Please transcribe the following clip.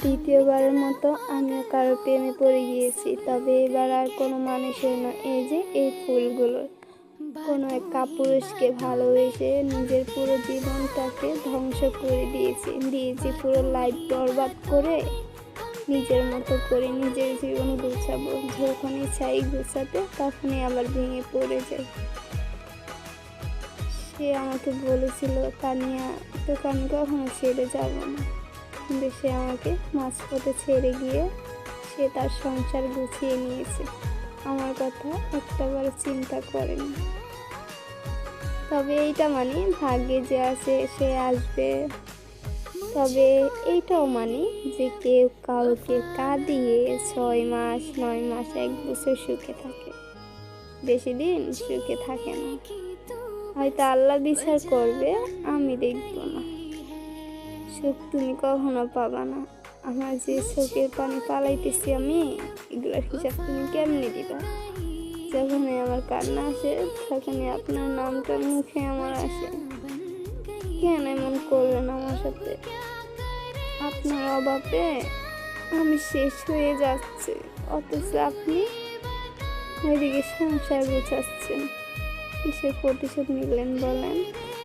দ্বিতীয়বারের মতো আমিও কারো প্রেমে পড়ে গিয়েছি, তবে এবার আর কোনো মানুষের না। এই যে এই ফুলগুলো, কোনো এক কাপুরুষকে ভালোবেসে নিজের পুরো জীবনটাকে ধ্বংস করে দিয়েছি পুরো লাইফ বরবাদ করে নিজের মতো করে নিজের জীবন গুছাবো। যখনই চাই গুছাতে তখনই আবার ভেঙে পড়ে যায়। সে আমাকে বলেছিল, তানিয়া তোকে আমি কখনো ছেড়ে যাব না, কিন্তু সে আমাকে মাঝপথে ছেড়ে গিয়ে সে তার সংসার গুছিয়ে নিয়েছে, আমার কথা একটাবার চিন্তা করেনি। তবে এইটা মানি ভাগ্যে যে আছে সে আসবে। তবে এইটাও মানি যে কেউ কাউকে কাঁদিয়ে 6 মাস 9 মাস 1 বছর সুখে থাকে, বেশি দিন সুখে থাকে না। হয়তো আল্লাহ বিচার করবে, আমি দেখব না। সুখ তুমি কখনো পাবা না। আমার যে চোখের পানি পালাইতেছি আমি, এগুলোর হিসাব তুমি কেমনে দিবা? যখনই আমার কান্না আসে তখনই আপনার নামটা মুখে আমার আসে। কেন এমন করবেন আমার সাথে? আপনার অভাবে আমি শেষ হয়ে যাচ্ছি, অথচ আপনি ওইদিকে সংসার গোছাচ্ছেন। কিসের প্রতিশোধ নিলেন বলেন?